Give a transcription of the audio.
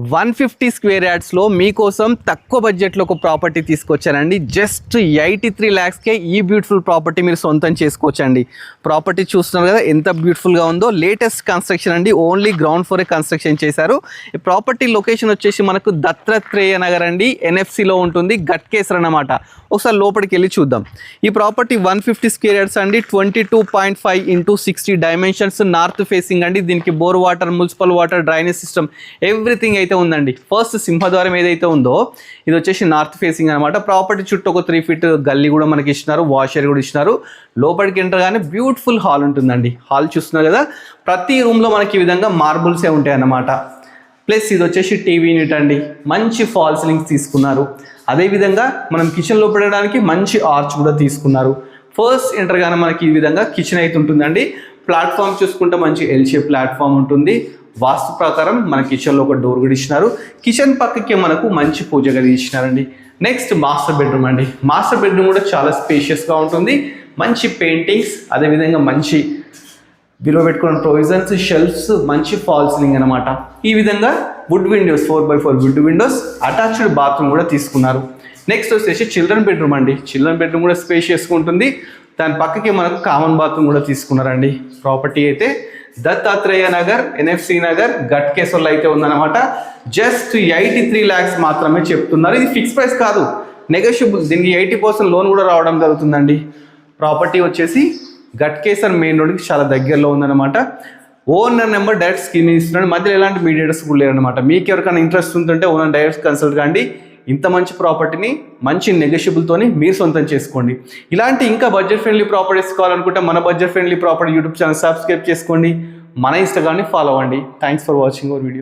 150 square యార్డ్స్లో మీకోసం తక్కువ బడ్జెట్లో ఒక ప్రాపర్టీ తీసుకొచ్చానండి. జస్ట్ 83 lakhsకే ఈ బ్యూటిఫుల్ ప్రాపర్టీ మీరు సొంతం చేసుకోవచ్చండి. ప్రాపర్టీ చూస్తున్నారు కదా ఎంత బ్యూటిఫుల్గా ఉందో. లేటెస్ట్ కన్స్ట్రక్షన్ అండి, ఓన్లీ గ్రౌండ్ ఫ్లోరే కన్స్ట్రక్షన్ చేశారు. ఈ ప్రాపర్టీ లొకేషన్ వచ్చేసి మనకు దత్తాత్రేయ నగర్ అండి, ఎన్ఎఫ్సిలో ఉంటుంది, గట్కేసర్ అన్నమాట. ఒకసారి లోపలికి వెళ్ళి చూద్దాం. ఈ ప్రాపర్టీ 150 స్క్వేర్ యార్డ్స్ అండి, 22.5 into 60 డైమెన్షన్స్, నార్త్ ఫేసింగ్ అండి. దీనికి bore water, municipal water, drainage system everything అయితే ఉందండి. ఫస్ట్ సింహద్వారం ఏదైతే ఉందో ఇది వచ్చేసి నార్త్ ఫేసింగ్ అనమాట. ప్రాపర్టీ చుట్టూ ఒక 3 feet గల్లీ కూడా మనకి ఇచ్చినారు, వాషర్ కూడా ఇచ్చినారు. లోపలికి ఎంటర్ గానే బ్యూటిఫుల్ హాల్ ఉంటుందండి. హాల్ చూస్తున్నారు కదా, ప్రతి రూమ్లో మనకి ఈ విధంగా మార్బుల్సే ఉంటాయి అన్నమాట. ప్లస్ ఇది వచ్చేసి టీవీ యూనిట్ అండి, మంచి ఫాల్ సీలింగ్స్ తీసుకున్నారు. అదేవిధంగా మనం కిచెన్లో పెట్టడానికి మంచి ఆర్చ్ కూడా తీసుకున్నారు. ఫస్ట్ ఎంటర్ గానే మనకి ఈ విధంగా కిచెన్ అయితే ఉంటుందండి. ప్లాట్ఫామ్ చూసుకుంటే మంచి ఎల్ షేప్ ప్లాట్ఫామ్ ఉంటుంది. వాస్తు ప్రకారం మన కిచెన్లో ఒక డోర్ కూడా ఇచ్చినారు. కిచెన్ పక్కకి మనకు మంచి పూజ గది ఇచ్చినారండి. నెక్స్ట్ మాస్టర్ బెడ్రూమ్ అండి. మాస్టర్ బెడ్రూమ్ కూడా చాలా స్పేషియస్గా ఉంటుంది. మంచి పెయింటింగ్స్, అదేవిధంగా మంచి బిలో పెట్టుకున్న ప్రొవిజన్స్, షెల్ఫ్స్, మంచి ఫాల్ సీలింగ్ అనమాట. ఈ విధంగా wood windows, 4x4 wood windows, attached bathroom కూడా తీసుకున్నారు. నెక్స్ట్ వచ్చేసి చిల్డ్రన్ బెడ్రూమ్ అండి. చిల్డ్రన్ బెడ్రూమ్ కూడా స్పేషియస్గా ఉంటుంది. దాని పక్కకి మనకు కామన్ బాత్రూమ్ కూడా తీసుకున్నారండి. ప్రాపర్టీ అయితే దత్తాత్రేయ నగర్, ఎన్ఎఫ్సి నగర్, గట్కేసర్లో అయితే ఉందన్నమాట. జస్ట్ 83 lakhs మాత్రమే చెప్తున్నారు. ఇది ఫిక్స్ ప్రైస్ కాదు, నెగోషియబుల్. దీనికి 80% లోన్ కూడా రావడం జరుగుతుందండి. ప్రాపర్టీ వచ్చేసి గట్కేసర్ మెయిన్ రోడ్కి చాలా దగ్గరలో ఉందన్నమాట. ఓనర్ నెంబర్ డైరెక్ట్ స్క్రీన్ ఇస్తున్నాడు, మధ్యలో ఎలాంటి మీడియేటర్స్ కూడా లేరనమాట. మీకు ఎవరికైనా ఇంట్రెస్ట్ ఉంటుంటే ఓనర్ డైరెక్ట్ కన్సల్ట్ కండి. ఇంత మంచి ప్రాపర్టీని మంచి నెగోషియబుల్తోని మీరు సొంతం చేసుకోండి. ఇలాంటి ఇంకా బడ్జెట్ ఫ్రెండ్లీ ప్రాపర్టీస్ కావాలనుకుంటే మన budget friendly property YouTube channel subscribe చేసుకోండి. మన ఇన్స్టాగ్రామ్ని ఫాలో అవ్వండి. Thanks for watching our video.